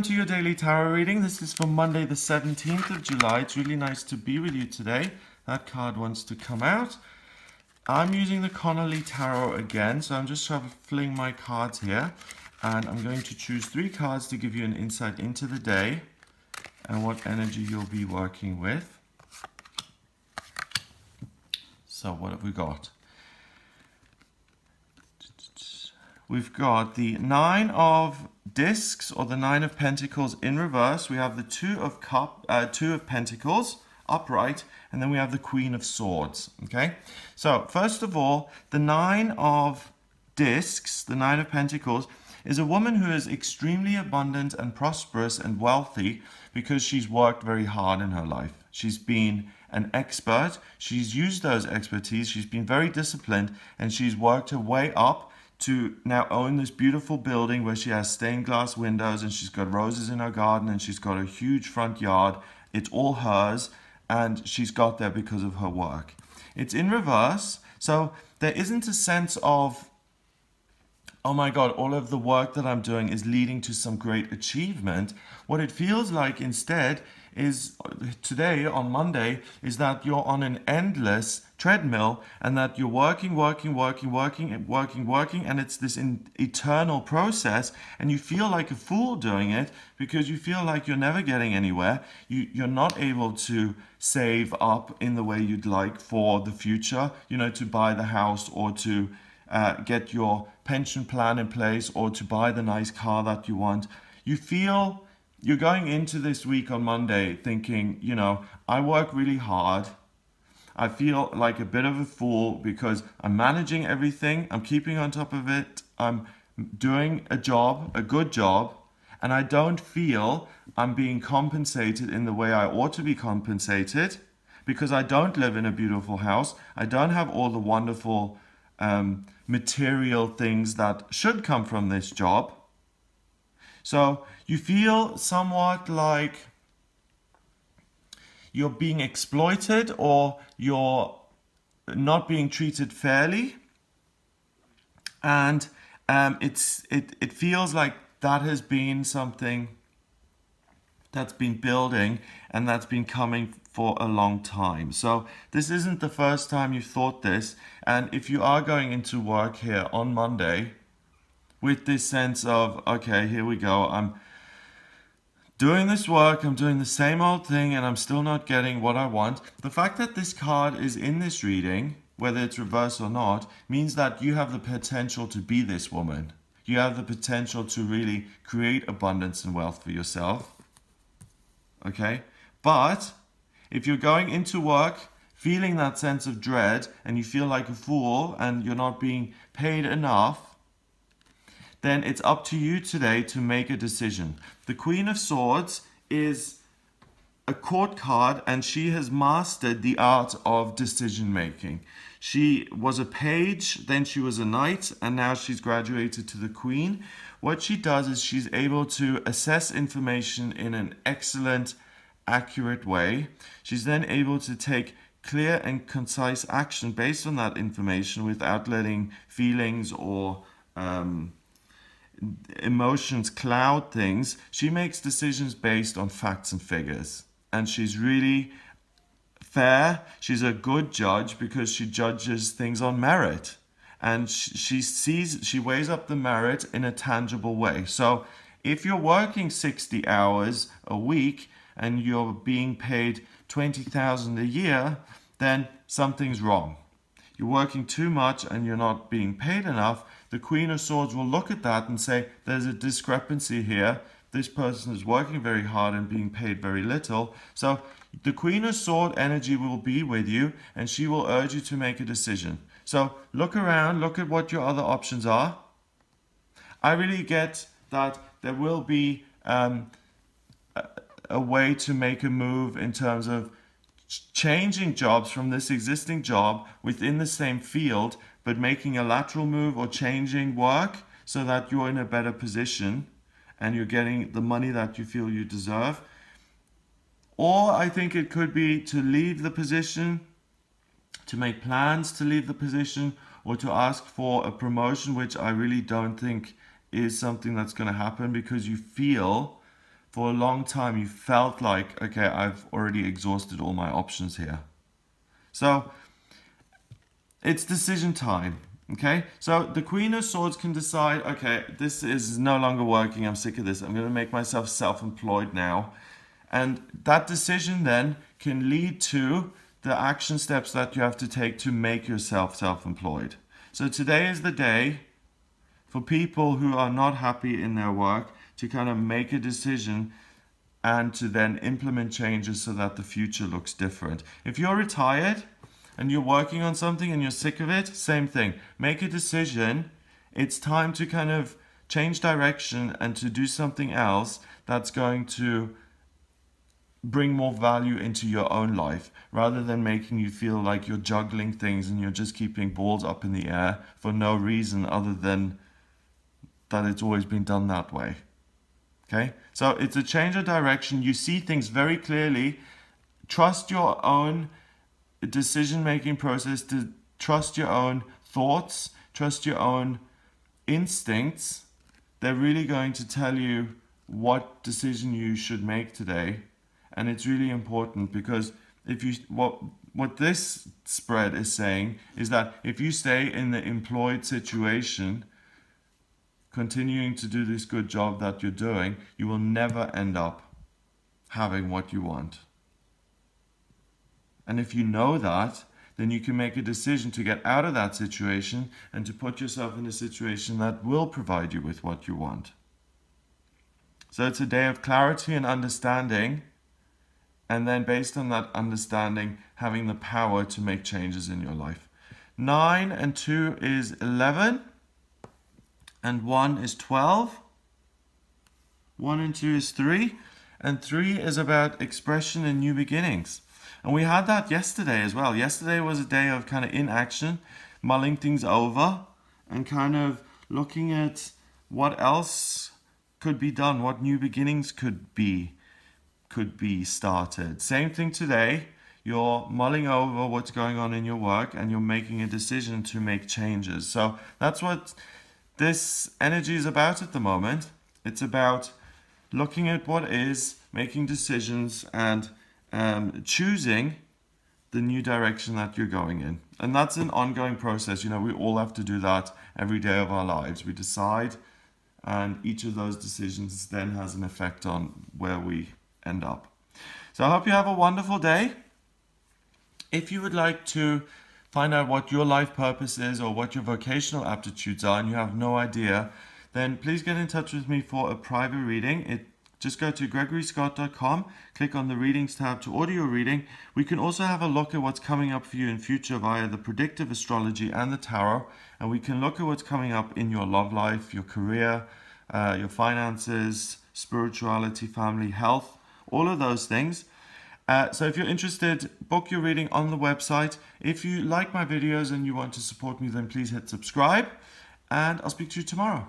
to your daily tarot reading. This is for Monday the 17th of July. It's really nice to be with you today. That card wants to come out. I'm using the Connolly Tarot again, so I'm just shuffling my cards here. And I'm going to choose 3 cards to give you an insight into the day and what energy you'll be working with. So what have we got? We've got the 9 of Discs, or the 9 of Pentacles in reverse. We have the 2 of Pentacles upright, and then we have the Queen of Swords. Okay, so first of all, the 9 of Discs, the 9 of Pentacles, is a woman who is extremely abundant and prosperous and wealthy because she's worked very hard in her life. She's been an expert. She's used those expertise. She's been very disciplined, and she's worked her way up to now own this beautiful building where she has stained glass windows, and she's got roses in her garden, and she's got a huge front yard. It's all hers, and she's got there because of her work. It's in reverse, so there isn't a sense of, oh my God, all of the work that I'm doing is leading to some great achievement. What it feels like instead is, today on Monday, is that you're on an endless treadmill, and that you're working, and it's this eternal process, and you feel like a fool doing it because you feel like you're never getting anywhere. You're not able to save up in the way you'd like for the future, you know, to buy the house, or to get your pension plan in place, or to buy the nice car that you want. You feel you're going into this week on Monday thinking, you know, I work really hard. I feel like a bit of a fool because I'm managing everything. I'm keeping on top of it. I'm doing a job, a good job, and I don't feel I'm being compensated in the way I ought to be compensated because I don't live in a beautiful house. I don't have all the wonderful material things that should come from this job. So you feel somewhat like you're being exploited, or you're not being treated fairly, and it feels like that has been something that's been building and that's been coming for a long time. So this isn't the first time you've thought this, and if you are going into work here on Monday with this sense of, okay, here we go, I'm doing this work, I'm doing the same old thing, and I'm still not getting what I want. The fact that this card is in this reading, whether it's reverse or not, means that you have the potential to be this woman. You have the potential to really create abundance and wealth for yourself. Okay? But if you're going into work feeling that sense of dread, and you feel like a fool, and you're not being paid enough, then it's up to you today to make a decision. The Queen of Swords is a court card, and she has mastered the art of decision making. She was a page, then she was a knight, and now she's graduated to the Queen. What she does is she's able to assess information in an excellent, accurate way. She's then able to take clear and concise action based on that information without letting feelings or emotions cloud things. She makes decisions based on facts and figures, and she's really fair. She's a good judge because she judges things on merit, and she weighs up the merit in a tangible way. So if you're working 60 hours a week and you're being paid 20,000 a year, then something's wrong. You're working too much and you're not being paid enough. The Queen of Swords will look at that and say, there's a discrepancy here. This person is working very hard and being paid very little. So the Queen of Swords energy will be with you, and she will urge you to make a decision. So look around, look at what your other options are. I really get that there will be a way to make a move in terms of changing jobs from this existing job within the same field, but making a lateral move or changing work so that you're in a better position and you're getting the money that you feel you deserve. Or I think it could be to leave the position, to make plans to leave the position, or to ask for a promotion, which I really don't think is something that's going to happen, because you feel for a long time you felt like, okay, I've already exhausted all my options here. So it's decision time. Okay, so the Queen of Swords can decide, okay, this is no longer working, I'm sick of this, I'm going to make myself self-employed now. And that decision then can lead to the action steps that you have to take to make yourself self-employed. So today is the day for people who are not happy in their work to kind of make a decision and to then implement changes so that the future looks different. If you're retired and you're working on something and you're sick of it, same thing. Make a decision. It's time to kind of change direction and to do something else that's going to bring more value into your own life, rather than making you feel like you're juggling things and you're just keeping balls up in the air for no reason other than that it's always been done that way. Okay, so it's a change of direction. You see things very clearly. Trust your own decision-making process, to trust your own thoughts, trust your own instincts. They're really going to tell you what decision you should make today. And it's really important, because if you what this spread is saying is that if you stay in the employed situation, continuing to do this good job that you're doing, you will never end up having what you want. And if you know that, then you can make a decision to get out of that situation and to put yourself in a situation that will provide you with what you want. So it's a day of clarity and understanding, and then based on that understanding, having the power to make changes in your life. 9 and 2 is 11, and 1 is 12. 1 and 2 is 3, and 3 is about expression and new beginnings. And we had that yesterday as well. Yesterday was a day of kind of inaction, mulling things over, and kind of looking at what else could be done, what new beginnings could be started. Same thing today. You're mulling over what's going on in your work and you're making a decision to make changes. So that's what this energy is about at the moment. It's about looking at what is, making decisions, and choosing the new direction that you're going in. And that's an ongoing process. You know, we all have to do that every day of our lives. We decide, and each of those decisions then has an effect on where we end up. So I hope you have a wonderful day. If you would like to find out what your life purpose is or what your vocational aptitudes are and you have no idea, then please get in touch with me for a private reading. Just go to gregoryscott.com, click on the readings tab to order your reading. We can also have a look at what's coming up for you in future via the predictive astrology and the tarot, and we can look at what's coming up in your love life, your career, your finances, spirituality, family, health, all of those things. So if you're interested, book your reading on the website. If you like my videos and you want to support me, then please hit subscribe, and I'll speak to you tomorrow.